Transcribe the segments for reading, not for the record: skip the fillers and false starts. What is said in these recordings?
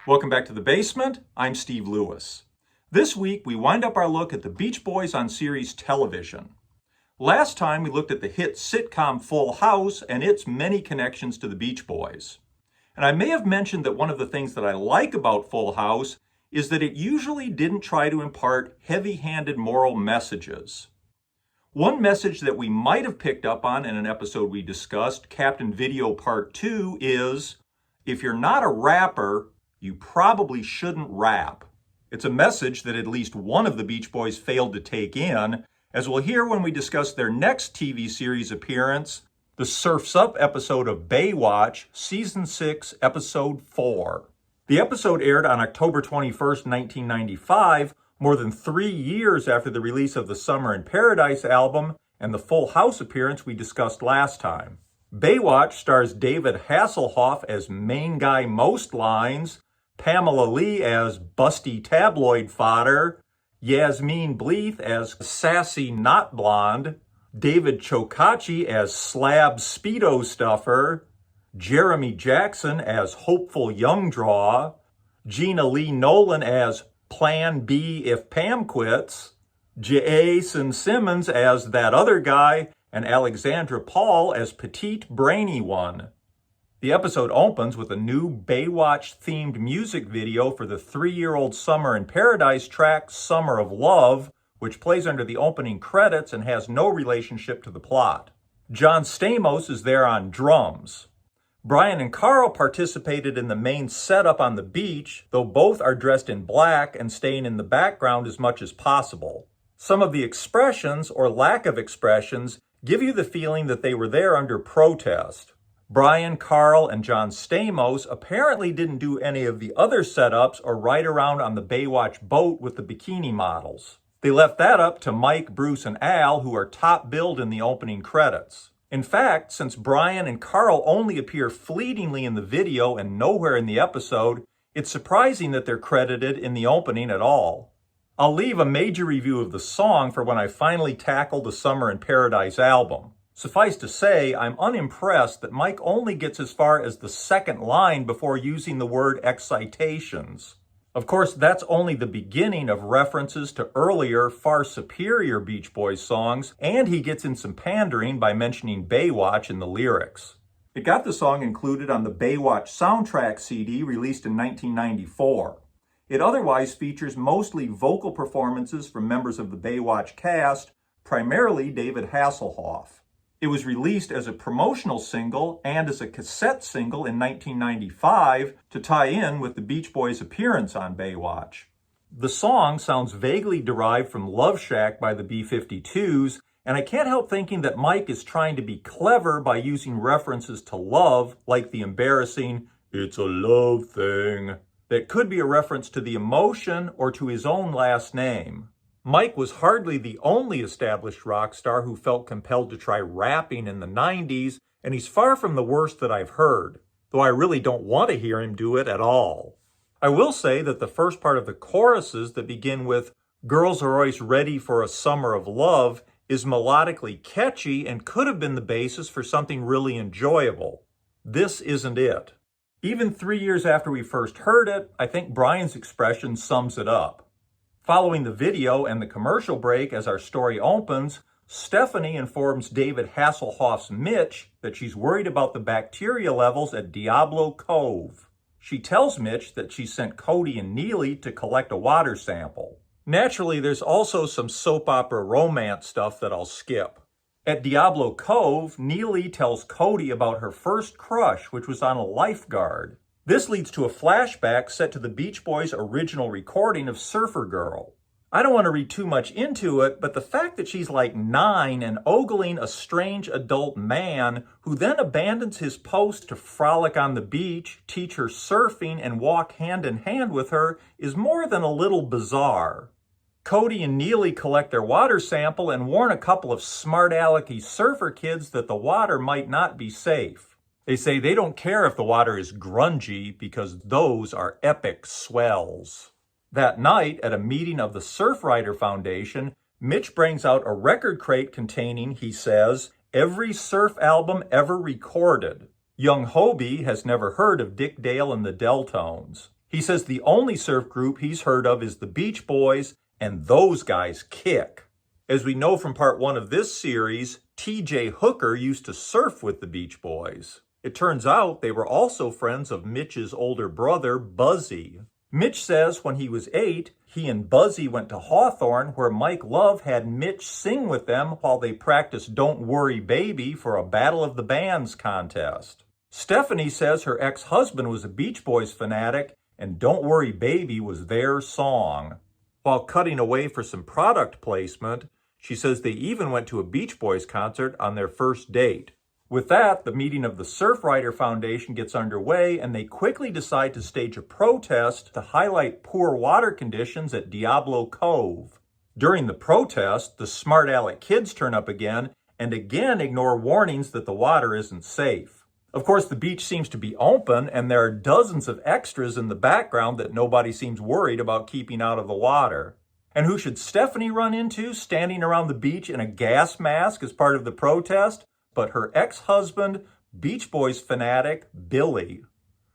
Welcome back to The Basement. I'm Steve Lewis. This week, we wind up our look at the Beach Boys on series television. Last time, we looked at the hit sitcom Full House and its many connections to the Beach Boys. And I may have mentioned that one of the things that I like about Full House is that it usually didn't try to impart heavy-handed moral messages. One message that we might have picked up on in an episode we discussed, Captain Video Part 2, is if you're not a rapper, you probably shouldn't rap. It's a message that at least one of the Beach Boys failed to take in, as we'll hear when we discuss their next TV series appearance, the Surf's Up episode of Baywatch, Season 6, Episode 4. The episode aired on October 21st, 1995, more than 3 years after the release of the Summer in Paradise album and the Full House appearance we discussed last time. Baywatch stars David Hasselhoff as main guy most lines, Pamela Lee as busty tabloid fodder, Yasmine Bleeth as sassy not blonde, David Chokachi as slab speedo stuffer, Jeremy Jackson as hopeful young draw, Gina Lee Nolan as Plan B if Pam quits, Jason Simmons as that other guy, and Alexandra Paul as petite brainy one. The episode opens with a new Baywatch-themed music video for the 3-year-old Summer in Paradise track Summer of Love, which plays under the opening credits and has no relationship to the plot. John Stamos is there on drums. Brian and Carl participated in the main setup on the beach, though both are dressed in black and staying in the background as much as possible. Some of the expressions, or lack of expressions, give you the feeling that they were there under protest. Brian, Carl, and John Stamos apparently didn't do any of the other setups or ride around on the Baywatch boat with the bikini models. They left that up to Mike, Bruce, and Al, who are top billed in the opening credits. In fact, since Brian and Carl only appear fleetingly in the video and nowhere in the episode, it's surprising that they're credited in the opening at all. I'll leave a major review of the song for when I finally tackle the Summer in Paradise album. Suffice to say, I'm unimpressed that Mike only gets as far as the second line before using the word excitations. Of course, that's only the beginning of references to earlier, far superior Beach Boys songs, and he gets in some pandering by mentioning Baywatch in the lyrics. It got the song included on the Baywatch soundtrack CD released in 1994. It otherwise features mostly vocal performances from members of the Baywatch cast, primarily David Hasselhoff. It was released as a promotional single and as a cassette single in 1995 to tie in with the Beach Boys' appearance on Baywatch. The song sounds vaguely derived from Love Shack by the B-52s, and I can't help thinking that Mike is trying to be clever by using references to love, like the embarrassing, "It's a love thing," that could be a reference to the emotion or to his own last name. Mike was hardly the only established rock star who felt compelled to try rapping in the 90s, and he's far from the worst that I've heard, though I really don't want to hear him do it at all. I will say that the first part of the choruses that begin with "Girls are always ready for a summer of love" is melodically catchy and could have been the basis for something really enjoyable. This isn't it. Even 3 years after we first heard it, I think Brian's expression sums it up. Following the video and the commercial break as our story opens, Stephanie informs David Hasselhoff's Mitch that she's worried about the bacteria levels at Diablo Cove. She tells Mitch that she sent Cody and Neely to collect a water sample. Naturally, there's also some soap opera romance stuff that I'll skip. At Diablo Cove, Neely tells Cody about her first crush, which was on a lifeguard. This leads to a flashback set to the Beach Boys' original recording of Surfer Girl. I don't want to read too much into it, but the fact that she's like 9 and ogling a strange adult man who then abandons his post to frolic on the beach, teach her surfing, and walk hand in hand with her is more than a little bizarre. Cody and Neely collect their water sample and warn a couple of smart-alecky surfer kids that the water might not be safe. They say they don't care if the water is grungy because those are epic swells. That night, at a meeting of the Surfrider Foundation, Mitch brings out a record crate containing, he says, every surf album ever recorded. Young Hobie has never heard of Dick Dale and the Deltones. He says the only surf group he's heard of is the Beach Boys, and those guys kick. As we know from part 1 of this series, T.J. Hooker used to surf with the Beach Boys. It turns out they were also friends of Mitch's older brother, Buzzy. Mitch says when he was 8, he and Buzzy went to Hawthorne, where Mike Love had Mitch sing with them while they practiced Don't Worry Baby for a Battle of the Bands contest. Stephanie says her ex-husband was a Beach Boys fanatic, and Don't Worry Baby was their song. While cutting away for some product placement, she says they even went to a Beach Boys concert on their first date. With that, the meeting of the Surfrider Foundation gets underway, and they quickly decide to stage a protest to highlight poor water conditions at Diablo Cove. During the protest, the smart aleck kids turn up again and again ignore warnings that the water isn't safe. Of course, the beach seems to be open, and there are dozens of extras in the background that nobody seems worried about keeping out of the water. And who should Stephanie run into standing around the beach in a gas mask as part of the protest? But her ex-husband, Beach Boys fanatic, Billy.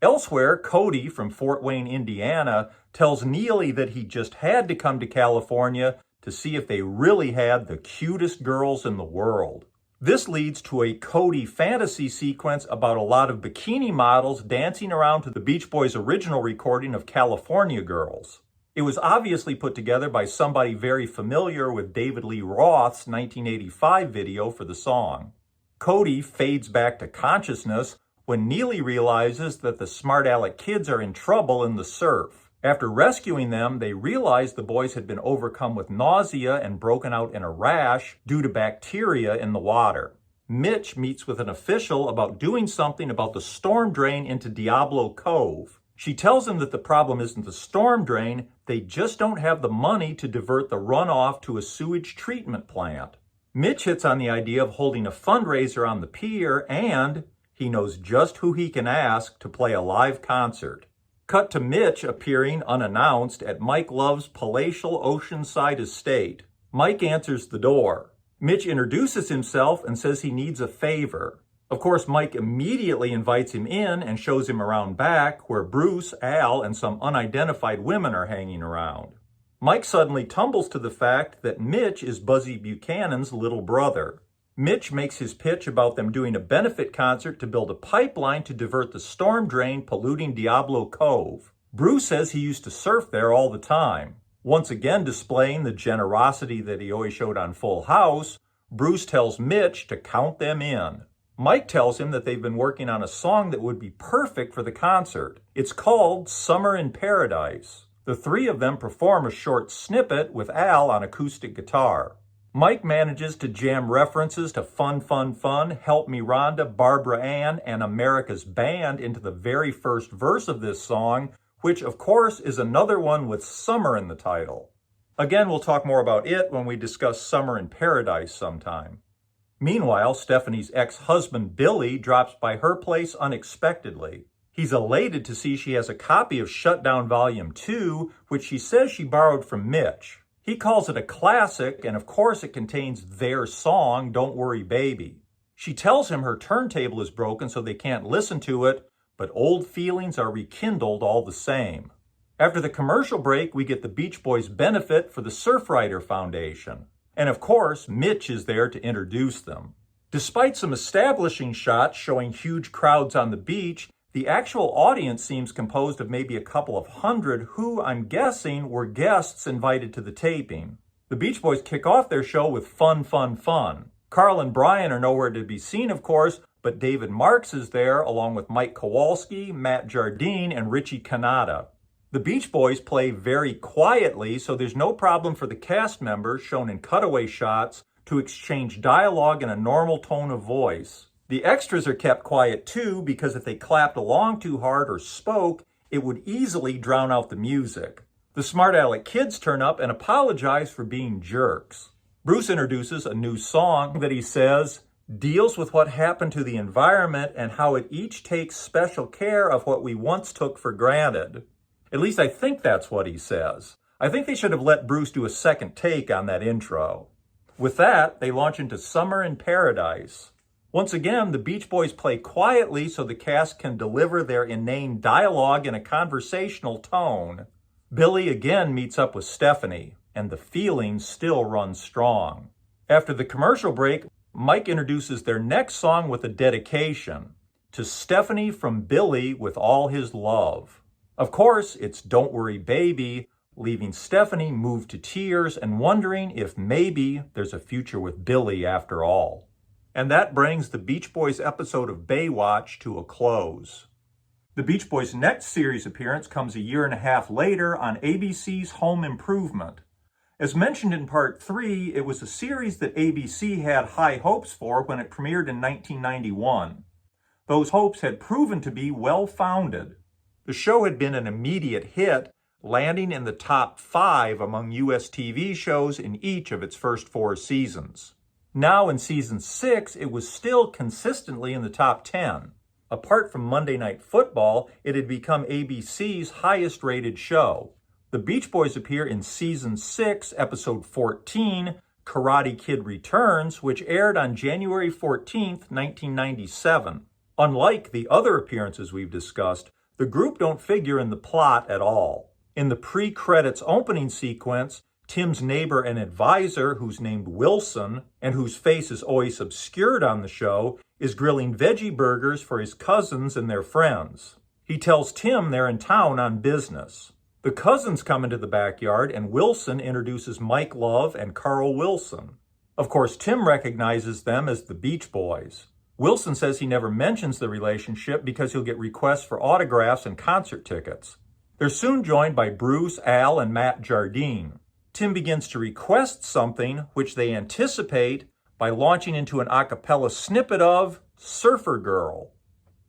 Elsewhere, Cody from Fort Wayne, Indiana, tells Neely that he just had to come to California to see if they really had the cutest girls in the world. This leads to a Cody fantasy sequence about a lot of bikini models dancing around to the Beach Boys' original recording of California Girls. It was obviously put together by somebody very familiar with David Lee Roth's 1985 video for the song. Cody fades back to consciousness when Neely realizes that the smart aleck kids are in trouble in the surf. After rescuing them, they realize the boys had been overcome with nausea and broken out in a rash due to bacteria in the water. Mitch meets with an official about doing something about the storm drain into Diablo Cove. She tells him that the problem isn't the storm drain, they just don't have the money to divert the runoff to a sewage treatment plant. Mitch hits on the idea of holding a fundraiser on the pier, and he knows just who he can ask to play a live concert. Cut to Mitch appearing unannounced at Mike Love's palatial oceanside estate. Mike answers the door. Mitch introduces himself and says he needs a favor. Of course, Mike immediately invites him in and shows him around back, where Bruce, Al, and some unidentified women are hanging around. Mike suddenly tumbles to the fact that Mitch is Buzzy Buchanan's little brother. Mitch makes his pitch about them doing a benefit concert to build a pipeline to divert the storm drain polluting Diablo Cove. Bruce says he used to surf there all the time. Once again displaying the generosity that he always showed on Full House, Bruce tells Mitch to count them in. Mike tells him that they've been working on a song that would be perfect for the concert. It's called Summer in Paradise. The three of them perform a short snippet with Al on acoustic guitar. Mike manages to jam references to Fun, Fun, Fun, Help Me Rhonda, Barbara Ann, and America's Band into the very first verse of this song, which of course is another one with summer in the title. Again, we'll talk more about it when we discuss Summer in Paradise sometime. Meanwhile, Stephanie's ex-husband Billy drops by her place unexpectedly. He's elated to see she has a copy of Shutdown Volume 2, which she says she borrowed from Mitch. He calls it a classic, and of course it contains their song, Don't Worry Baby. She tells him her turntable is broken so they can't listen to it, but old feelings are rekindled all the same. After the commercial break, we get the Beach Boys benefit for the Surfrider Foundation. And of course, Mitch is there to introduce them. Despite some establishing shots showing huge crowds on the beach, the actual audience seems composed of maybe a couple of hundred who, I'm guessing, were guests invited to the taping. The Beach Boys kick off their show with Fun, Fun, Fun. Carl and Brian are nowhere to be seen, of course, but David Marks is there, along with Mike Kowalski, Matt Jardine, and Richie Kanata. The Beach Boys play very quietly, so there's no problem for the cast members, shown in cutaway shots, to exchange dialogue in a normal tone of voice. The extras are kept quiet too, because if they clapped along too hard or spoke, it would easily drown out the music. The smart aleck kids turn up and apologize for being jerks. Bruce introduces a new song that he says deals with what happened to the environment and how it each takes special care of what we once took for granted. At least I think that's what he says. I think they should have let Bruce do a second take on that intro. With that, they launch into Summer in Paradise. Once again, the Beach Boys play quietly so the cast can deliver their inane dialogue in a conversational tone. Billy again meets up with Stephanie, and the feelings still run strong. After the commercial break, Mike introduces their next song with a dedication to Stephanie from Billy with all his love. Of course, it's Don't Worry Baby, leaving Stephanie moved to tears and wondering if maybe there's a future with Billy after all. And that brings the Beach Boys episode of Baywatch to a close. The Beach Boys' next series appearance comes a year and a half later on ABC's Home Improvement. As mentioned in Part 3, it was a series that ABC had high hopes for when it premiered in 1991. Those hopes had proven to be well-founded. The show had been an immediate hit, landing in the top 5 among U.S. TV shows in each of its first 4 seasons. Now in Season 6, it was still consistently in the top 10. Apart from Monday Night Football, it had become ABC's highest-rated show. The Beach Boys appear in Season 6, Episode 14, Karate Kid Returns, which aired on January 14, 1997. Unlike the other appearances we've discussed, the group don't figure in the plot at all. In the pre-credits opening sequence, Tim's neighbor and advisor, who's named Wilson, and whose face is always obscured on the show, is grilling veggie burgers for his cousins and their friends. He tells Tim they're in town on business. The cousins come into the backyard, and Wilson introduces Mike Love and Carl Wilson. Of course, Tim recognizes them as the Beach Boys. Wilson says he never mentions the relationship because he'll get requests for autographs and concert tickets. They're soon joined by Bruce, Al, and Matt Jardine. Tim begins to request something which they anticipate by launching into an a cappella snippet of Surfer Girl.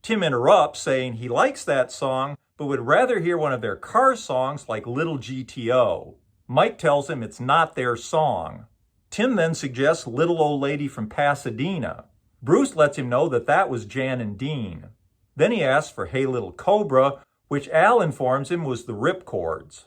Tim interrupts, saying he likes that song, but would rather hear one of their car songs like Little GTO. Mike tells him it's not their song. Tim then suggests Little Old Lady from Pasadena. Bruce lets him know that was Jan and Dean. Then he asks for Hey Little Cobra, which Al informs him was the Ripcords.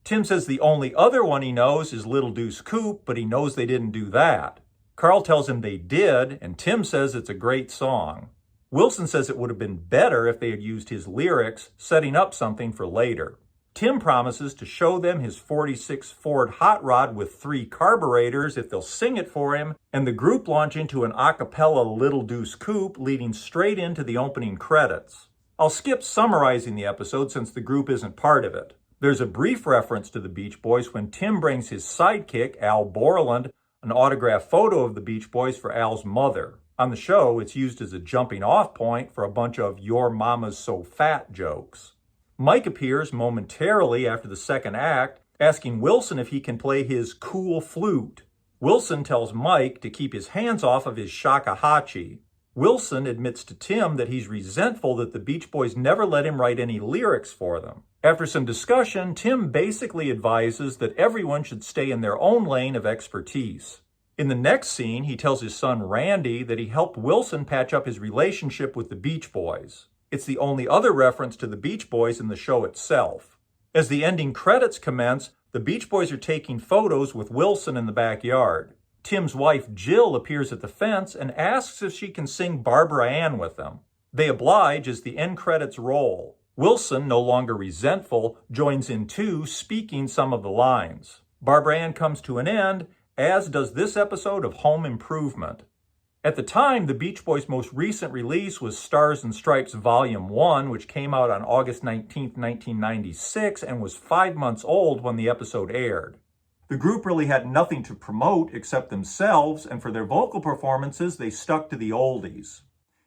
Tim says the only other one he knows is Little Deuce Coupe, but he knows they didn't do that. Carl tells him they did, and Tim says it's a great song. Wilson says it would have been better if they had used his lyrics, setting up something for later. Tim promises to show them his 46 Ford Hot Rod with 3 carburetors if they'll sing it for him, and the group launch into an a cappella Little Deuce Coupe, leading straight into the opening credits. I'll skip summarizing the episode since the group isn't part of it. There's a brief reference to the Beach Boys when Tim brings his sidekick, Al Borland, an autographed photo of the Beach Boys for Al's mother. On the show, it's used as a jumping-off point for a bunch of "Your Mama's So Fat" jokes. Mike appears momentarily after the second act, asking Wilson if he can play his cool flute. Wilson tells Mike to keep his hands off of his shakuhachi. Wilson admits to Tim that he's resentful that the Beach Boys never let him write any lyrics for them. After some discussion, Tim basically advises that everyone should stay in their own lane of expertise. In the next scene, he tells his son Randy that he helped Wilson patch up his relationship with the Beach Boys. It's the only other reference to the Beach Boys in the show itself. As the ending credits commence, the Beach Boys are taking photos with Wilson in the backyard. Tim's wife Jill appears at the fence and asks if she can sing Barbara Ann with them. They oblige as the end credits roll. Wilson, no longer resentful, joins in too, speaking some of the lines. Barbara Ann comes to an end, as does this episode of Home Improvement. At the time, the Beach Boys' most recent release was Stars and Stripes Volume 1, which came out on August 19, 1996, and was 5 months old when the episode aired. The group really had nothing to promote except themselves, and for their vocal performances, they stuck to the oldies.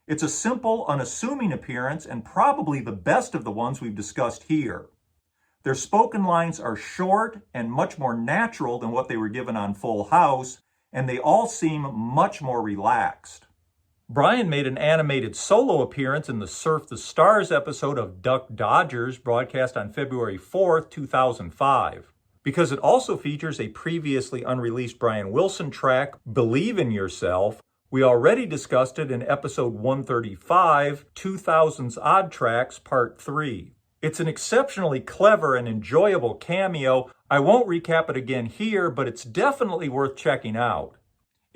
It's a simple, unassuming appearance, and probably the best of the ones we've discussed here. Their spoken lines are short and much more natural than what they were given on Full House, and they all seem much more relaxed. Brian made an animated solo appearance in the Surf the Stars episode of Duck Dodgers, broadcast on February 4th, 2005. Because it also features a previously unreleased Brian Wilson track, Believe in Yourself, we already discussed it in episode 135, 2000's Odd Tracks, Part 3. It's an exceptionally clever and enjoyable cameo. I won't recap it again here, but it's definitely worth checking out.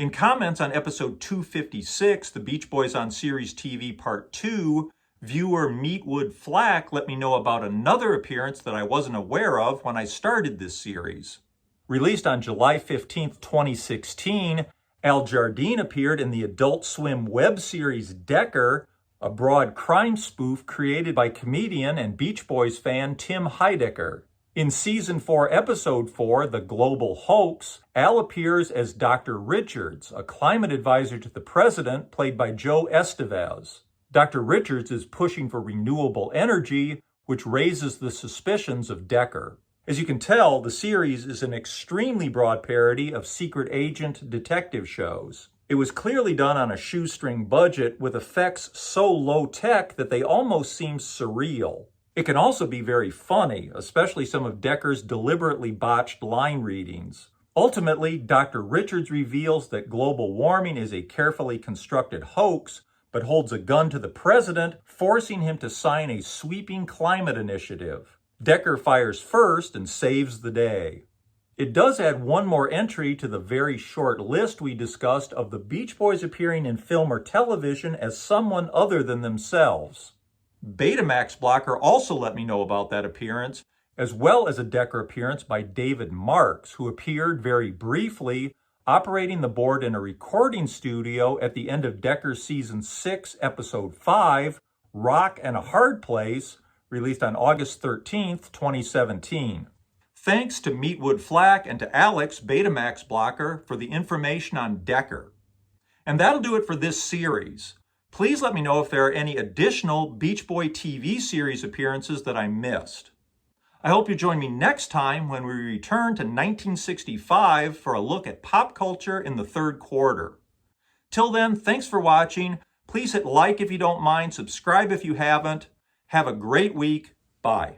In comments on episode 256, The Beach Boys on Series TV Part 2, viewer Meatwood Flack let me know about another appearance that I wasn't aware of when I started this series. Released on July 15, 2016, Jardine appeared in the Adult Swim web series Decker, a broad crime spoof created by comedian and Beach Boys fan Tim Heidecker. In Season 4, Episode 4, The Global Hoax, Al appears as Dr. Richards, a climate advisor to the president, played by Joe Estevez. Dr. Richards is pushing for renewable energy, which raises the suspicions of Decker. As you can tell, the series is an extremely broad parody of secret agent detective shows. It was clearly done on a shoestring budget with effects so low-tech that they almost seem surreal. It can also be very funny, especially some of Decker's deliberately botched line readings. Ultimately, Dr. Richards reveals that global warming is a carefully constructed hoax, but holds a gun to the president, forcing him to sign a sweeping climate initiative. Decker fires first and saves the day. It does add one more entry to the very short list we discussed of the Beach Boys appearing in film or television as someone other than themselves. Betamax Blocker also let me know about that appearance, as well as a Decker appearance by David Marks, who appeared very briefly operating the board in a recording studio at the end of Decker's Season 6, Episode 5, Rock and a Hard Place, released on August 13th, 2017. Thanks to Meatwood Flack and to Alex, Betamax Blocker, for the information on Decker. And that'll do it for this series. Please let me know if there are any additional Beach Boy TV series appearances that I missed. I hope you join me next time when we return to 1965 for a look at pop culture in the third quarter. Till then, thanks for watching. Please hit like if you don't mind, subscribe if you haven't. Have a great week. Bye.